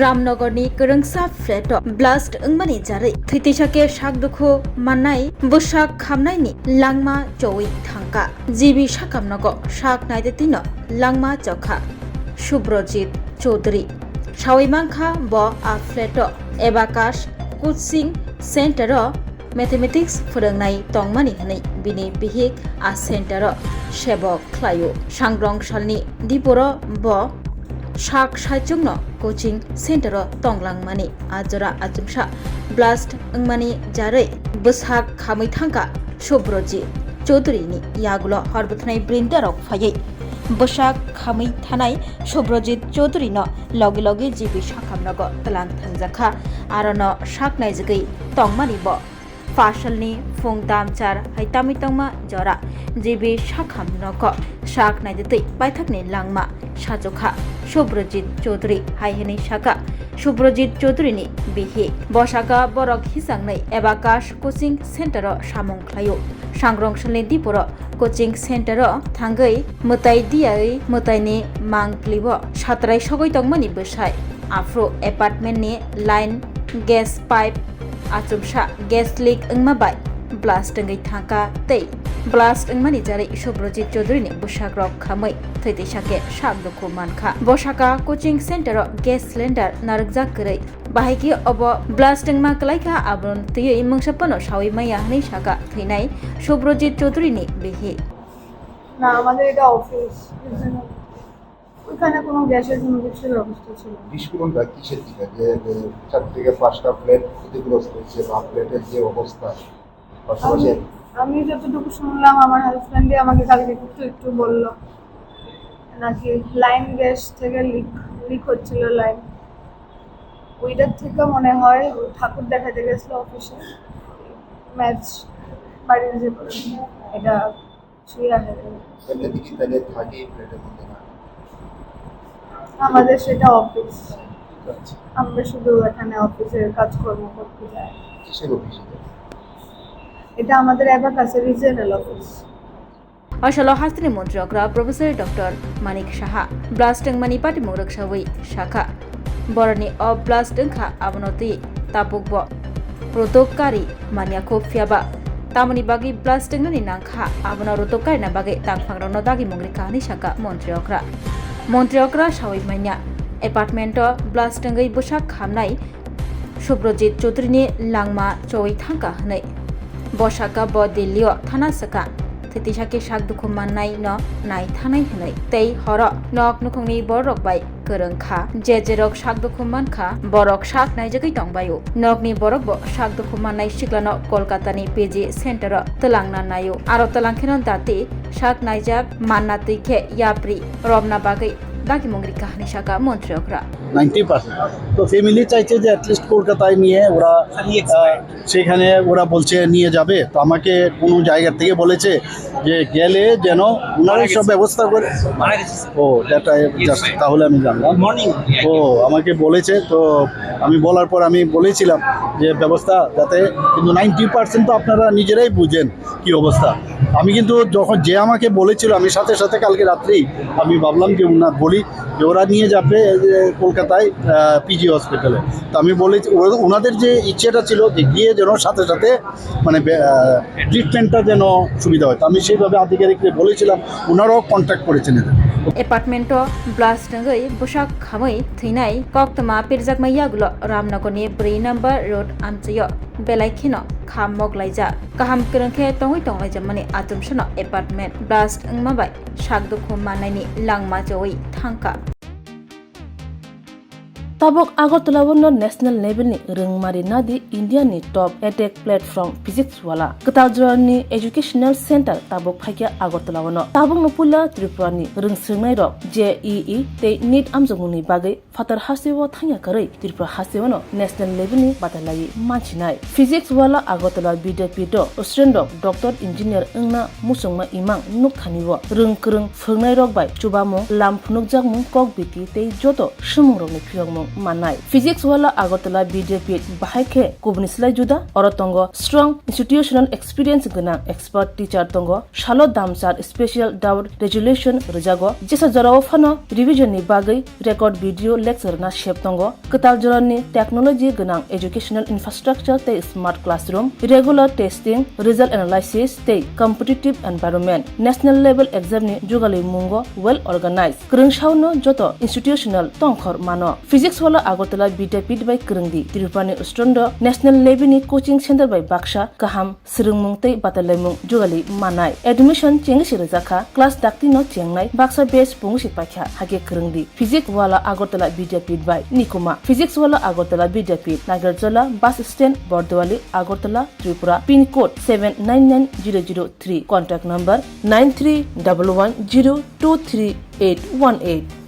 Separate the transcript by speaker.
Speaker 1: रामनगरनि गोरोंसा फ्लेटो blast Wngwi जारै Thwitwisakhe Sakdukho Mannaini Bwsak Khamwi Langma Choi Thangka Jibi Sakamnago Sak Naidetino Langma Chokha Swrangchati Chaudhary Sawimangkha bo a Flato Abacus Coaching Center Mathematics फोरोंनाय tongmani hwnwi bini bihik a center sebok khlaio Swrangchati diporo bo sak saijungno coaching center tonglangmani ajora ajumsa blast Wngwi jarai Bwsak Khamwi thangka Swrangchati Chaudhary ni yagulo harbuthnai brindarok phayai Bwsak Khamwi thanai Swrangchati Chaudhary no logi logi jibi sakamnago talang thangjaka arono saknaijagui tongmani bo Fasalni fung damchar haitami tongma jora jibi sakamnago saknaijatui paithakni Langma Chokha Swrangchati Chaudhary haihini saka Swrangchati Chaudhary ni bihi Bwsaka borok hisangnai Abacus coaching center samung khlaio Swrangchati diporo coaching center thangui mutai diai mutaini mangplibo satrai sogoi tongmani bwsai afro apartment ni line gas pipe achumsa gas leak Wngwi blast Wngwi thangka tei blast Wngwi jarai Swrangchati Chaudhary ni Bwsak rok Khamwi Thwitwisakhe Sakdukho mankha Bwsaka coaching center gas cylinder narukjak grai bahiki obo blast Wngwi klaika abron tui mungsapano sawi maya hni saka theinai Swrangchati Chaudhary ni bihi
Speaker 2: না আমাদের এটা office ওখানে কোনো গ্যাসের কোনো কিছুর ব্যবস্থা ছিল না
Speaker 3: বিস্ফোরণটা কিসের দিকে যে 4 থেকে 5টা প্লেট ক্ষতিগ্রস্ত হয়েছে বা প্লেটের যে অবস্থা পাশাপাশি
Speaker 2: আমি যতটুকু শুনলাম আমার হাজবেন্ডই আমাকে কালকে একটু বললো নাকি লাইন গ্যাস থেকে লিক হচ্ছিল লাইন ওইটার থেকে মনে হয় ঠাকুর দেখাতে গেছিল অফিসে ম্যাচ বাড়ির যে এটা ছুঁয়ে রাখে
Speaker 3: এতে দিকে তাহলে থাকি প্লেটের মধ্যে না
Speaker 2: আমাদের সেটা অফিস আমরা শুধু এখানে অফিসের কাজকর্ম করতে যাই
Speaker 3: কিসের অফিসে
Speaker 2: এটা আমাদের অ্যাবাকাসের regional office
Speaker 1: Asalo Hastri Montrokra Professor Dr. Manik Shaha Blast Wngwi Party Muruk Sawi Shaka Borani of Blast Wngkha Abonoti Tapukbo Rotokari Maniako Fiaba Tamani Bagi Blast Wngwi Nangkha Abono Rotokari na Bagi Tangpangrono Dagi Mongrika ni Shaka Montrokra Sawi Manya Apartment Blast Wngwi Bwsak Khamwi Swrangchati Chaudhary ni Langma Choi Thangka hnai Bwsaka bo Delhi thana saka Thwitwisakhe Sakdukho Mannaini no nai thanai hnai tei horo nok nukhungni borok bai goreungkha jerok Sakdukho mankha borok sak naijagui tongbaio nokni borok bo Sakdukho Mannai siklano Kolkata ni PG center telangna naio aro telangkhenon dati sak naijak Mannaini yapri robna bagui dagi mongrika ni saka Montrokra
Speaker 4: 90% তো family চাইছে যে at least কলকাতায় নিয়ে ওরা সেখানে ওরা বলছে নিয়ে যাবে তো আমাকে কোনো জায়গা থেকে বলেছে যে গেলে যেন ওনারা সব ব্যবস্থা করে ও এটা তাহলে আমি জানলাম ও আমাকে বলেছে তো আমি বলার পর আমি বলেছিলাম যে ব্যবস্থা যাতে কিন্তু 90% তো আপনারা নিজেরাই বুঝেন কি অবস্থা আমি কিন্তু যখন যে আমাকে বলেছিল আমি সাথে সাথে কালকে রাত্রেই আমি ভাবলাম যে বলি যে ওরা নিয়ে যাবে কলকাতায় পিজি হসপিটালে তো আমি বলেছি ওনাদের যে ইচ্ছেটা ছিল যে গিয়ে যেন সাথে সাথে মানে ট্রিটমেন্টটা যেন সুবিধা হয় তো আমি সেইভাবে আধিকারিককে বলেছিলাম ওনারাও কন্ট্যাক্ট করেছেন
Speaker 1: Apartment Blast Wngwi Bwsak Khamwi theinai koktoma pirjakma yagulo Ramnagorni 4 number road amchayo belaikhino kham moklaija kaham kerengkhe tonglaijammani atumsano apartment Blast Wngwi Sakdukho Mannaini Langma Choi Thangka
Speaker 5: Tabok Agartala wono national level ni rungmari nadi India ni top attack platform physics wala Katajra ni educational center tabok phakya Agartala wono tabok no pula Tripura ni rungsrngnai rok JEE te NEET amjogni bagai fatar hasewo thangya karai Tripura hasewo no national level ni batalai manchinai physics wala Agartala BDP do student doctor engineer engna musungma imang nukthaniwo rungkrung phungnai rok bai chubamo lam phunukjak mung kok biti te joto sumung rok ni phiyongmung manai physics wala agartala bidepi bahai kubni slai juda orotongo strong institutional experience gana expert teacher tongo shalo damsar special doubt resolution rejago jesa jarao phano revision ni bagai record video lecture na shep tongo katal jorani technology gana educational infrastructure te smart classroom regular testing result analysis te competitive environment national level exam ni jugali mungo well organized krungshauno joto institutional tongkhor mano physics wala agartala bidepi by krungdi tirupani ustrondo national level ni coaching center by baksha kaham srungmung te batalemung jugali manai admission chengsi rejaka class dakti no chengnai baksa base pungsi pakha hage krungdi physics wala agartala bidepi by nikuma physics wala agartala bidepi nagarjala bus stand bordwali agartala tripura pin code 799003 contact number 9311023818